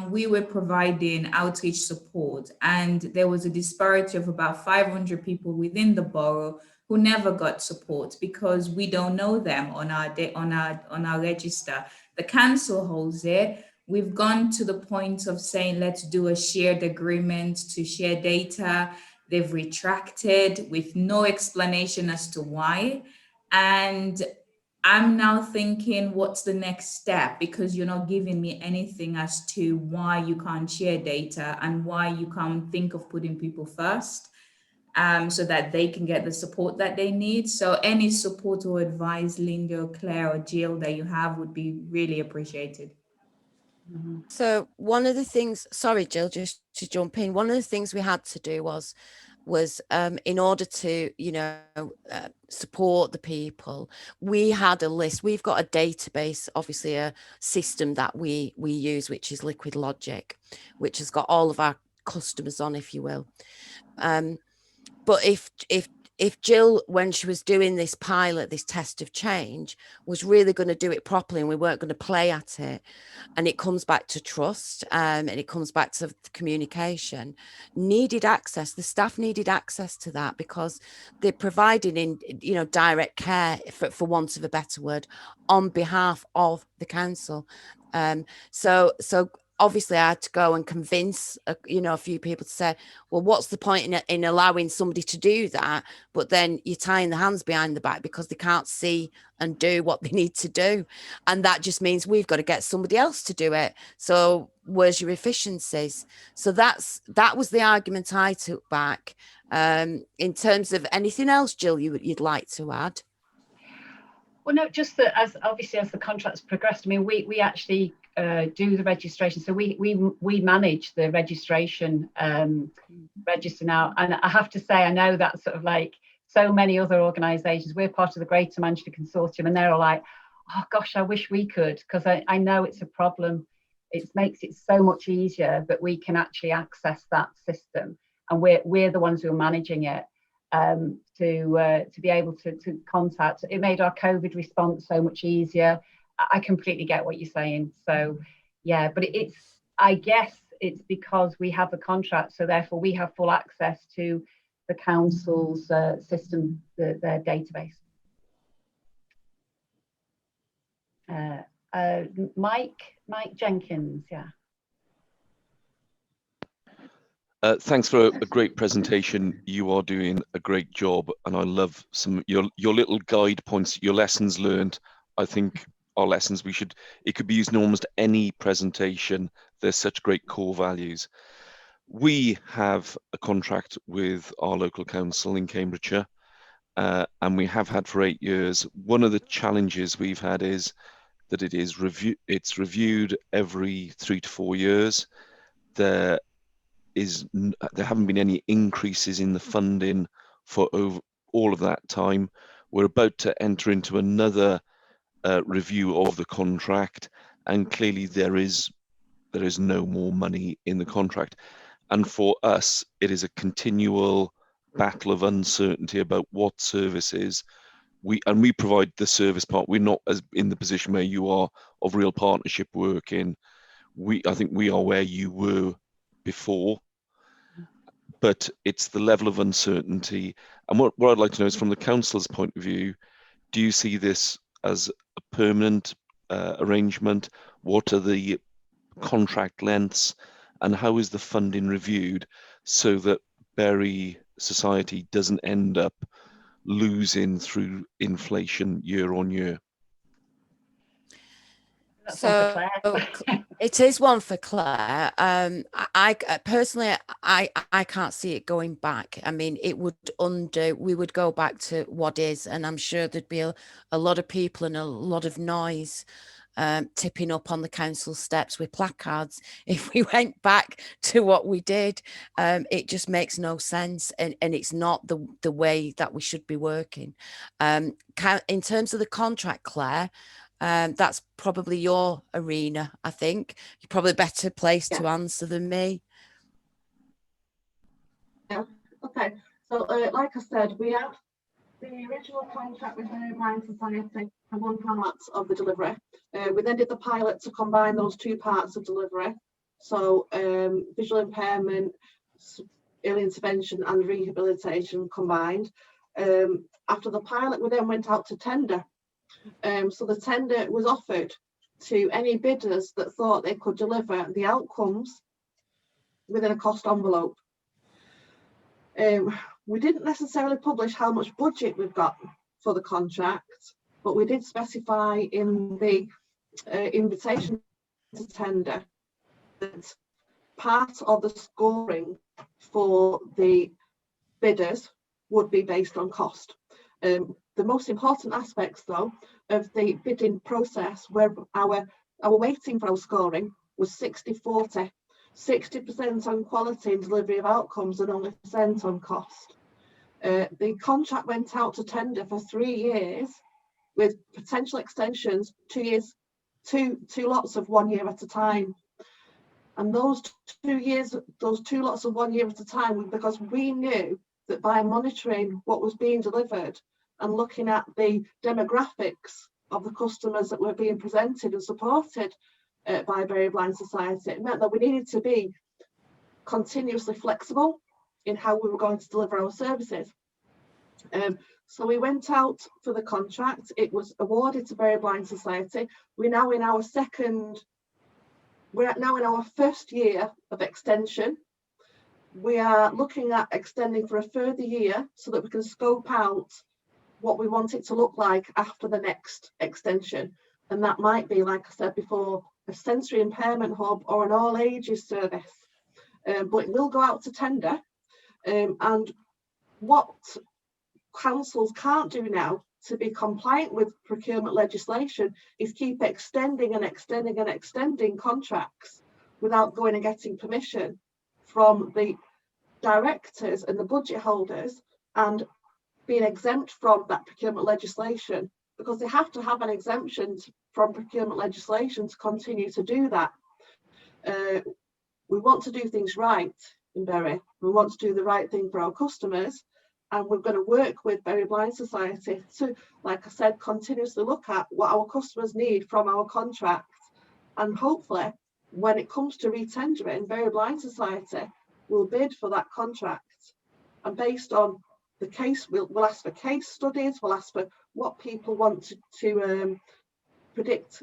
we were providing outreach support, and there was a disparity of about 500 people within the borough who never got support because we don't know them on our register. The council holds it. We've gone to the point of saying, let's do a shared agreement to share data. They've retracted with no explanation as to why. And I'm now thinking, what's the next step? Because you're not giving me anything as to why you can't share data and why you can't think of putting people first, so that they can get the support that they need. So any support or advice, Linda or Claire or Jill, that you have would be really appreciated. So one of the things, sorry, Jill, just to jump in, one of the things we had to do was in order to, support the people, we had a list. We've got a database, obviously a system that we use, which is Liquid Logic, which has got all of our customers on, if you will. But if Jill, when she was doing this pilot, this test of change, was really going to do it properly, and we weren't going to play at it, and it comes back to trust, and it comes back to communication, needed access. The staff needed access to that, because they're providing in, direct care, for want of a better word, on behalf of the council. So obviously I had to go and convince, a few people to say, well, what's the point in allowing somebody to do that? But then you're tying their hands behind the back because they can't see and do what they need to do. And that just means we've got to get somebody else to do it. So where's your efficiencies? So that was the argument I took back. In terms of anything else, Jill, you'd like to add? Well, no, just that as the contracts progressed, I mean, we actually do the registration. So we manage the registration register now. And I have to say, I know that sort of like so many other organisations, we're part of the Greater Manchester Consortium, and they're all like, oh gosh, I wish we could, because I know it's a problem. It makes it so much easier that we can actually access that system, and we're the ones who are managing it. To be able to contact. It made our COVID response so much easier. I completely get what you're saying. So yeah, but I guess it's because we have a contract, so therefore we have full access to the council's system, their database. Mike Jenkins, yeah. Thanks for a great presentation. You are doing a great job, and I love your little guide points, your lessons learned. I think our lessons, it could be used in almost any presentation. There's such great core values. We have a contract with our local council in Cambridgeshire, and we have had for 8 years. One of the challenges we've had is that it's reviewed every 3 to 4 years. There haven't been any increases in the funding for all of that time. We're about to enter into another review of the contract, and clearly there is no more money in the contract. And for us, it is a continual battle of uncertainty about what services we provide the service part. We're not as in the position where you are of real partnership working. I think we are where you were before, but it's the level of uncertainty. And what I'd like to know is, from the council's point of view, do you see this as a permanent arrangement? What are the contract lengths, and how is the funding reviewed so that Bury Society doesn't end up losing through inflation year on year? So it is one for Claire. I personally, I can't see it going back. I mean, we would go back to what is, and I'm sure there'd be a lot of people and a lot of noise tipping up on the council steps with placards if we went back to what we did. It just makes no sense, and it's not the way that we should be working. In terms of the contract, Claire, that's probably your arena. I think you're probably a better place to answer than me. Yeah, okay. So like I said, we have the original contract with the Blind Society and one part of the delivery. We then did the pilot to combine those two parts of delivery. So visual impairment, early intervention and rehabilitation combined. After the pilot, we then went out to tender. So the tender was offered to any bidders that thought they could deliver the outcomes within a cost envelope. We didn't necessarily publish how much budget we've got for the contract, but we did specify in the invitation to tender that part of the scoring for the bidders would be based on cost. The most important aspects, though, of the bidding process, where our weighting for our scoring was 60-40, 60% on quality and delivery of outcomes and only % on cost. The contract went out to tender for 3 years with potential extensions, 2 years, two lots of 1 year at a time. And those 2 years, those 2 lots of 1 year at a time, because we knew that by monitoring what was being delivered and looking at the demographics of the customers that were being presented and supported by Bury Blind Society, it meant that we needed to be continuously flexible in how we were going to deliver our services. So we went out for the contract. It was awarded to Bury Blind Society. We're now in our first year of extension. We are looking at extending for a further year so that we can scope out what we want it to look like after the next extension. And that might be, like I said before, a sensory impairment hub or an all ages service. But it will go out to tender. And what councils can't do now to be compliant with procurement legislation is keep extending and extending and extending contracts without going and getting permission from the directors and the budget holders and being exempt from that procurement legislation, because they have to have an exemption from procurement legislation to continue to do that. We want to do things right in Bury. We want to do the right thing for our customers, and we're going to work with Bury Blind Society to, like I said, continuously look at what our customers need from our contract. And hopefully, when it comes to retendering, Bury Blind Society will bid for that contract. And based on the case, we'll ask for case studies, we'll ask for what people want to predict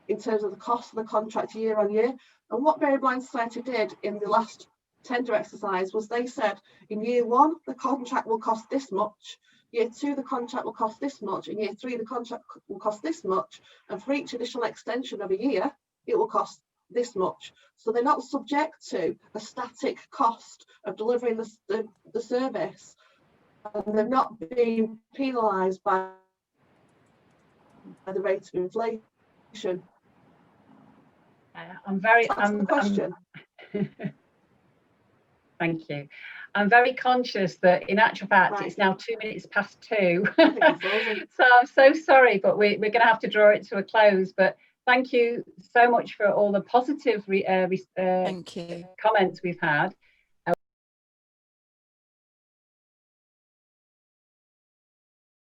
in terms of the cost of the contract year on year. And what Bury Blind Society did in the last tender exercise was they said, in year 1, the contract will cost this much, year 2, the contract will cost this much, in year 3, the contract will cost this much, and for each additional extension of a year, it will cost this much. So they're not subject to a static cost of delivering the service. And they're not being penalised by the rate of inflation. Thank you. I'm very conscious that in actual fact it's now 2 minutes past 2. So I'm so sorry, but we're going to have to draw it to a close. But thank you so much for all the positive thank you. comments we've had.